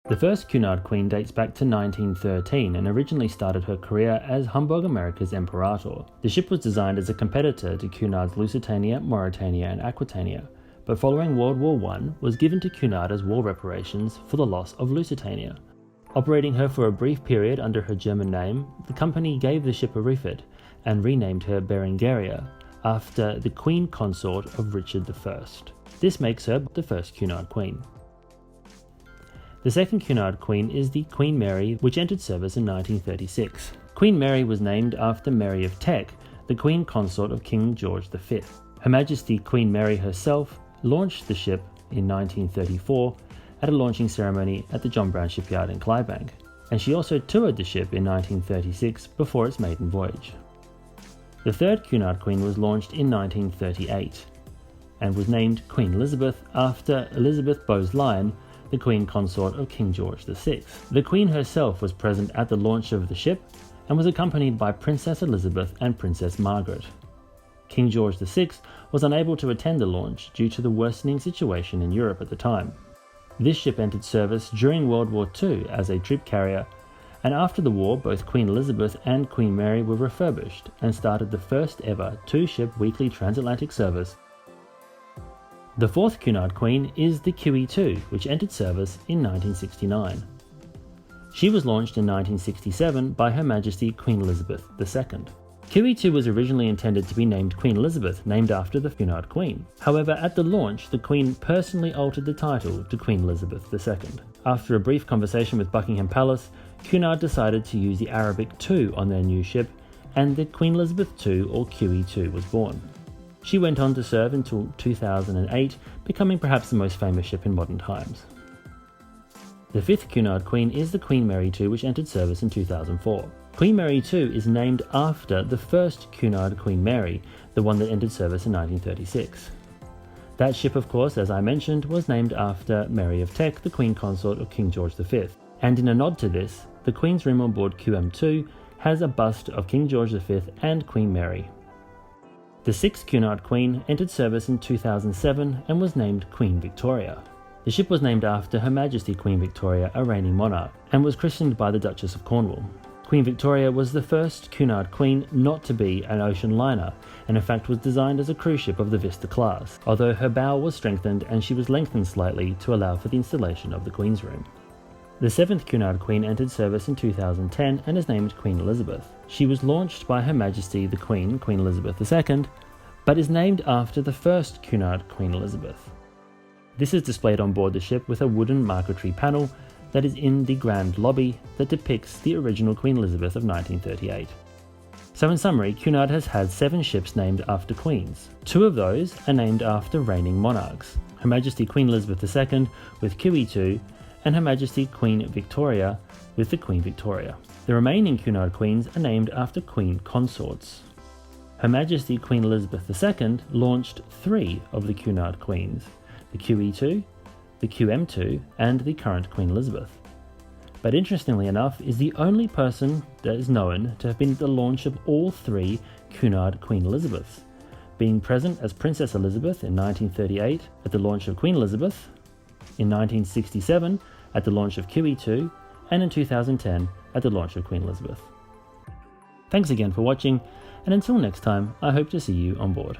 The first Cunard Queen dates back to 1913 and originally started her career as Hamburg America's Imperator. The ship was designed as a competitor to Cunard's Lusitania, Mauretania and Aquitania, but following World War I was given to Cunard as war reparations for the loss of Lusitania. Operating her for a brief period under her German name, the company gave the ship a refit and renamed her Berengaria after the Queen Consort of Richard I. This makes her the first Cunard Queen. The second Cunard Queen is the Queen Mary, which entered service in 1936. Queen Mary was named after Mary of Teck, the Queen Consort of King George V. Her Majesty Queen Mary herself launched the ship in 1934 at a launching ceremony at the John Brown Shipyard in Clydebank, and she also toured the ship in 1936 before its maiden voyage. The third Cunard Queen was launched in 1938 and was named Queen Elizabeth after Elizabeth Bowes-Lyon, the Queen Consort of King George VI. The Queen herself was present at the launch of the ship and was accompanied by Princess Elizabeth and Princess Margaret. King George VI was unable to attend the launch due to the worsening situation in Europe at the time. This ship entered service during World War II as a troop carrier, and after the war both Queen Elizabeth and Queen Mary were refurbished and started the first ever two-ship weekly transatlantic service. The fourth Cunard Queen is the QE2, which entered service in 1969. She was launched in 1967 by Her Majesty Queen Elizabeth II. QE2 was originally intended to be named Queen Elizabeth, named after the Cunard Queen. However, at the launch, the Queen personally altered the title to Queen Elizabeth II. After a brief conversation with Buckingham Palace, Cunard decided to use the Arabic 2 on their new ship, and the Queen Elizabeth II, or QE2, was born. She went on to serve until 2008, becoming perhaps the most famous ship in modern times. The fifth Cunard Queen is the Queen Mary II, which entered service in 2004. Queen Mary II is named after the first Cunard Queen Mary, the one that entered service in 1936. That ship, of course, as I mentioned, was named after Mary of Teck, the Queen Consort of King George V. And in a nod to this, the Queen's room on board QM2 has a bust of King George V and Queen Mary. The sixth Cunard Queen entered service in 2007 and was named Queen Victoria. The ship was named after Her Majesty Queen Victoria, a reigning monarch, and was christened by the Duchess of Cornwall. Queen Victoria was the first Cunard Queen not to be an ocean liner, and in fact was designed as a cruise ship of the Vista class, although her bow was strengthened and she was lengthened slightly to allow for the installation of the Queen's Room. The seventh Cunard Queen entered service in 2010 and is named Queen Elizabeth. She was launched by Her Majesty the Queen, Queen Elizabeth II, but is named after the first Cunard Queen Elizabeth. This is displayed on board the ship with a wooden marquetry panel that is in the grand lobby that depicts the original Queen Elizabeth of 1938. So in summary, Cunard has had 7 ships named after queens. 2 of those are named after reigning monarchs, Her Majesty Queen Elizabeth II with QE2 and Her Majesty Queen Victoria with the Queen Victoria. The remaining Cunard Queens are named after Queen Consorts. Her Majesty Queen Elizabeth II launched 3 of the Cunard Queens, the QE2, the QM2 and the current Queen Elizabeth. But interestingly enough, is the only person that is known to have been at the launch of all 3 Cunard Queen Elizabeths, being present as Princess Elizabeth in 1938 at the launch of Queen Elizabeth, in 1967 at the launch of QE2, and in 2010 at the launch of Queen Elizabeth. Thanks again for watching, and until next time, I hope to see you on board.